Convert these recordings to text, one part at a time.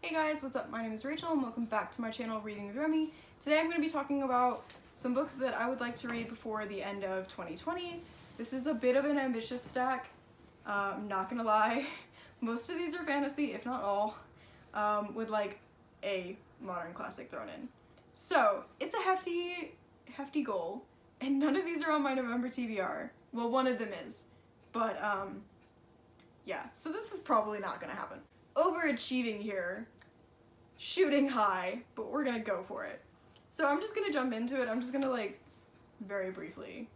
Hey guys, what's up? My name is Rachel and welcome back to my channel Reading with Remy. Today I'm going to be talking about some books that I would like to read before the end of 2020. This is a bit of an ambitious stack, I'm not gonna lie. Most of these are fantasy, if not all, with like a modern classic thrown in. So it's a hefty goal, and none of these are on my November TBR. Well, one of them is, but yeah, so this is probably not gonna happen. Overachieving here, shooting high, but we're gonna go for it. So I'm just gonna jump into it. I'm just gonna like very briefly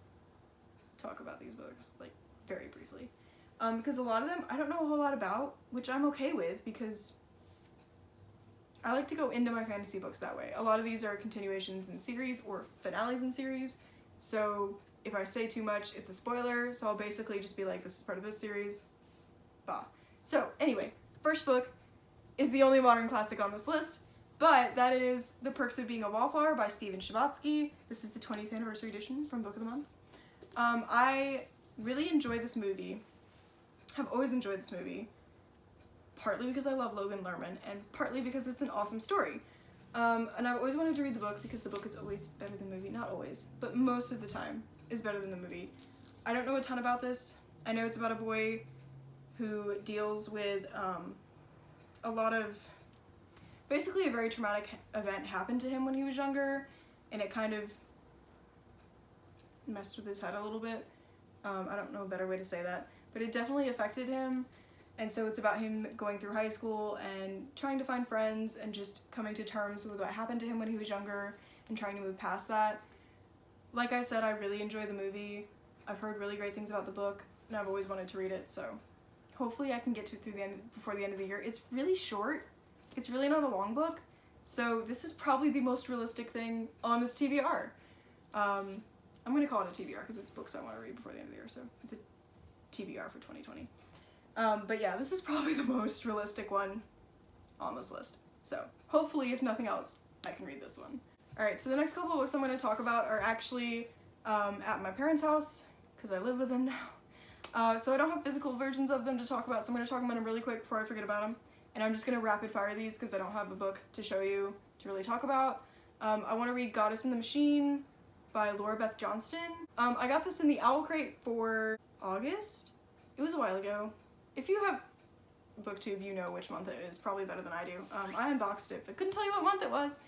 talk about these books, like very briefly. Because a lot of them I don't know a whole lot about, which I'm okay with because I like to go into my fantasy books that way. A lot of these are continuations in series or finales in series, so if I say too much, it's a spoiler, so I'll basically just be like, this is part of this series, bah. So anyway, first book is the only modern classic on this list, but that is The Perks of Being a Wallflower by Stephen Chbosky. This is the 20th anniversary edition from Book of the Month. I really enjoy this movie. I've always enjoyed this movie, partly because I love Logan Lerman, and partly because it's an awesome story. And I've always wanted to read the book because the book is always better than the movie. Not always, but most of the time is better than the movie. I don't know a ton about this. I know it's about a boy who deals with a lot of, basically a very traumatic event happened to him when he was younger, and it kind of messed with his head a little bit. I don't know a better way to say that, but it definitely affected him, and so it's about him going through high school and trying to find friends and just coming to terms with what happened to him when he was younger and trying to move past that. Like I said, I really enjoy the movie. I've heard really great things about the book, and I've always wanted to read it, so hopefully I can get to it before the end of the year. It's really short. It's really not a long book, so this is probably the most realistic thing on this TBR. I'm going to call it a TBR because it's books I want to read before the end of the year, so it's a TBR for 2020. But yeah, this is probably the most realistic one on this list. So hopefully, if nothing else, I can read this one. Alright, so the next couple of books I'm going to talk about are actually at my parents' house, because I live with them now. So I don't have physical versions of them to talk about, so I'm going to talk about them really quick before I forget about them. And I'm just going to rapid fire these because I don't have a book to show you to really talk about. I want to read Goddess in the Machine by Laura Beth Johnston. I got this in the Owl Crate for August. It was a while ago. If you have BookTube, you know which month it is, probably better than I do. I unboxed it, but couldn't tell you what month it was.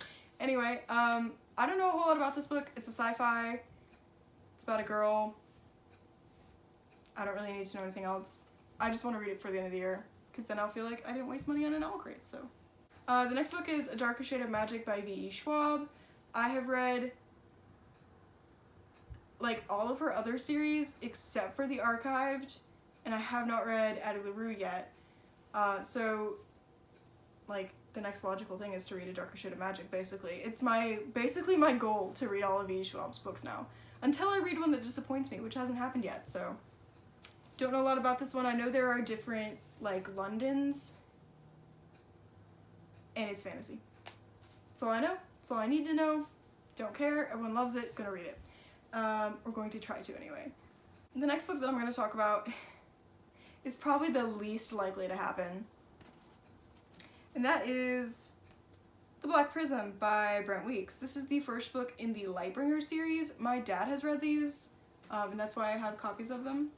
Anyway, I don't know a whole lot about this book. It's a sci-fi. It's about a girl. I don't really need to know anything else. I just want to read it for the end of the year, because then I'll feel like I didn't waste money on an Owl Crate, so. The next book is A Darker Shade of Magic by V.E. Schwab. I have read like all of her other series except for the Archived, and I have not read Addie LaRue yet. So like the next logical thing is to read A Darker Shade of Magic, basically. It's basically my goal to read all of V.E. Schwab's books now. Until I read one that disappoints me, which hasn't happened yet, so. Don't know a lot about this one. I know there are different, like, Londons, and it's fantasy. That's all I know. That's all I need to know. Don't care. Everyone loves it. Gonna read it. We're going to try to anyway. The next book that I'm going to talk about is probably the least likely to happen, and that is The Black Prism by Brent Weeks. This is the first book in the Lightbringer series. My dad has read these, and that's why I have copies of them.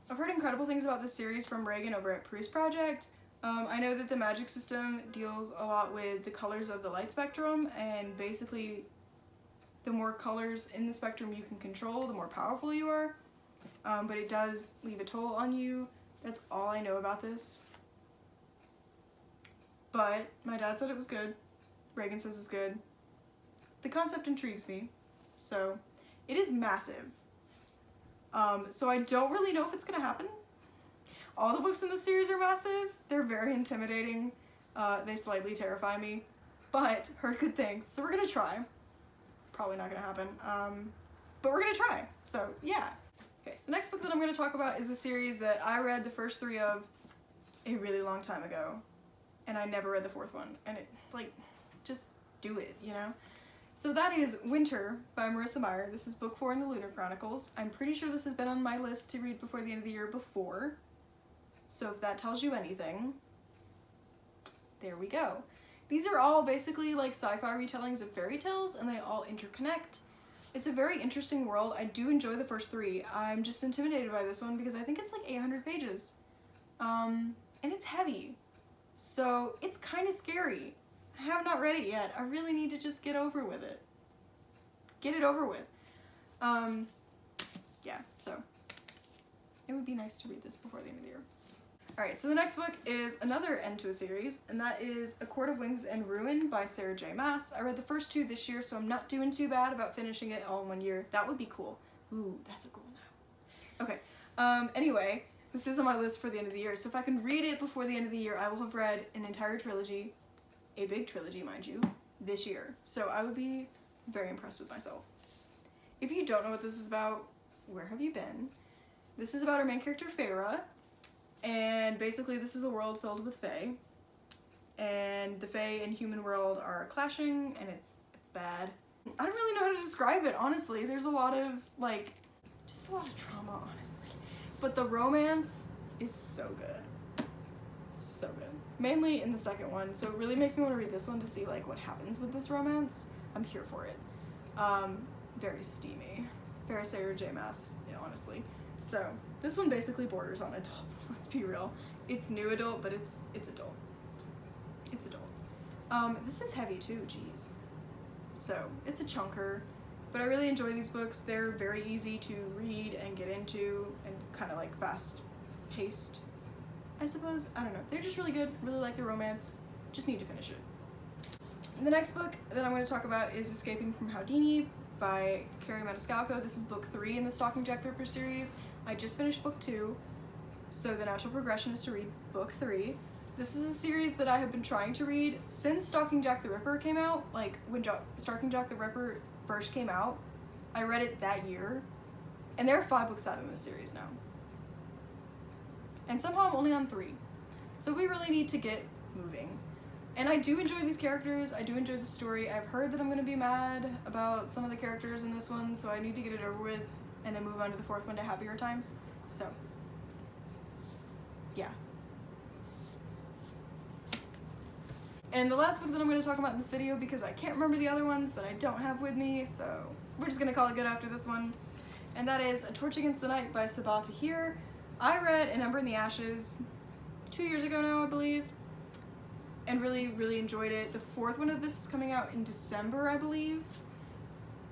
I've heard incredible things about this series from Reagan over at Proust Project. I know that the magic system deals a lot with the colors of the light spectrum, and basically the more colors in the spectrum you can control, the more powerful you are. But it does leave a toll on you. That's all I know about this. But my dad said it was good. Reagan says it's good. The concept intrigues me. So it is massive. So I don't really know if it's gonna happen. All the books in this series are massive. They're very intimidating. They slightly terrify me, but heard good things. So we're gonna try. Probably not gonna happen, but we're gonna try. So yeah. Okay, the next book that I'm gonna talk about is a series that I read the first 3 of a really long time ago, and I never read the 4th one, and it, like, just do it, you know? So that is Winter by Marissa Meyer. This is book 4 in the Lunar Chronicles. I'm pretty sure this has been on my list to read before the end of the year before, so if that tells you anything, there we go. These are all basically like sci-fi retellings of fairy tales, and they all interconnect. It's a very interesting world. I do enjoy the first 3. I'm just intimidated by this one because I think it's like 800 pages. And it's heavy. So it's kind of scary. I have not read it yet. I really need to just get over with it. Get it over with. Yeah, so it would be nice to read this before the end of the year. Alright, so the next book is another end to a series, and that is A Court of Wings and Ruin by Sarah J. Maas. I read the first 2 this year, so I'm not doing too bad about finishing it all in 1 year. That would be cool. Ooh, that's a goal now. Okay, anyway, this is on my list for the end of the year, so if I can read it before the end of the year, I will have read an entire trilogy, a big trilogy, mind you, this year. So I would be very impressed with myself. If you don't know what this is about, where have you been? This is about our main character, Feyre. And basically this is a world filled with fae, and the fae and human world are clashing, and it's bad. I don't really know how to describe it, honestly. There's a lot of, like, just a lot of trauma, honestly. But the romance is so good. So good. Mainly in the second one, so it really makes me want to read this one to see, like, what happens with this romance. I'm here for it. Very steamy. Very Sarah J. Maas, yeah, honestly. So, this one basically borders on adult, let's be real. It's new adult, but it's adult. It's adult. This is heavy too, geez. So, it's a chunker, but I really enjoy these books. They're very easy to read and get into, and kind of like fast-paced, I suppose. I don't know. They're just really good, really like the romance. Just need to finish it. And the next book that I'm going to talk about is Escaping from Houdini by Kerri Maniscalco. This is book 3 in the Stalking Jack the Ripper series. I just finished book 2, so the natural progression is to read book 3. This is a series that I have been trying to read since Stalking Jack the Ripper came out. Like, when Stalking Jack the Ripper first came out, I read it that year, and there are 5 books out in this series now. And somehow I'm only on 3. So we really need to get moving. And I do enjoy these characters, I do enjoy the story. I've heard that I'm going to be mad about some of the characters in this one, so I need to get it over with and then move on to the 4th one to happier times. So, yeah. And the last book that I'm going to talk about in this video, because I can't remember the other ones that I don't have with me, so we're just going to call it good after this one. And that is A Torch Against the Night by Sabaa Tahir. I read An Ember in the Ashes 2 years ago now, I believe, and really, really enjoyed it. The 4th one of this is coming out in December, I believe.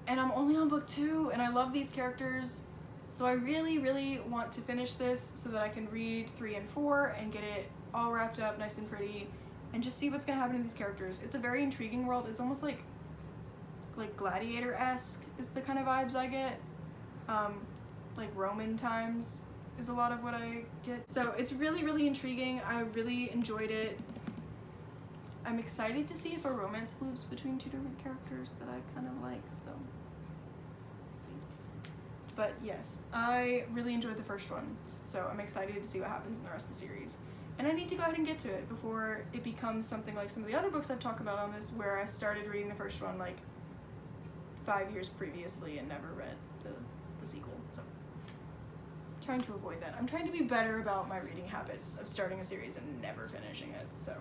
And I'm only on book 2, and I love these characters, so I really, really want to finish this so that I can read 3 and 4 and get it all wrapped up nice and pretty and just see what's going to happen to these characters. It's a very intriguing world. It's almost like Gladiator-esque is the kind of vibes I get. Like Roman times is a lot of what I get. So it's really, really intriguing. I really enjoyed it. I'm excited to see if a romance blooms between 2 different characters that I kind of like, so we'll see. But yes, I really enjoyed the first one, so I'm excited to see what happens in the rest of the series. And I need to go ahead and get to it before it becomes something like some of the other books I've talked about on this, where I started reading the first one like 5 years previously and never read the sequel, so I'm trying to avoid that. I'm trying to be better about my reading habits of starting a series and never finishing it, so.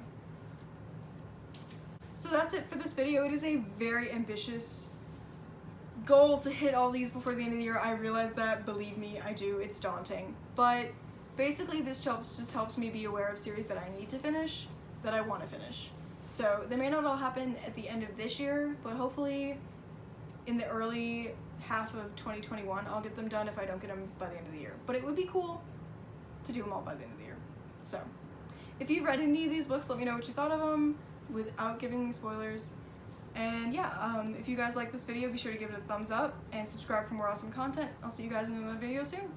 So that's it for this video. It is a very ambitious goal to hit all these before the end of the year. I realize that, believe me, I do. It's daunting. But basically this just helps me be aware of series that I need to finish, that I want to finish. So they may not all happen at the end of this year, but hopefully in the early half of 2021 I'll get them done if I don't get them by the end of the year. But it would be cool to do them all by the end of the year. So if you've read any of these books, let me know what you thought of them without giving me spoilers. And yeah, if you guys like this video, be sure to give it a thumbs up and subscribe for more awesome content. I'll see you guys in another video soon.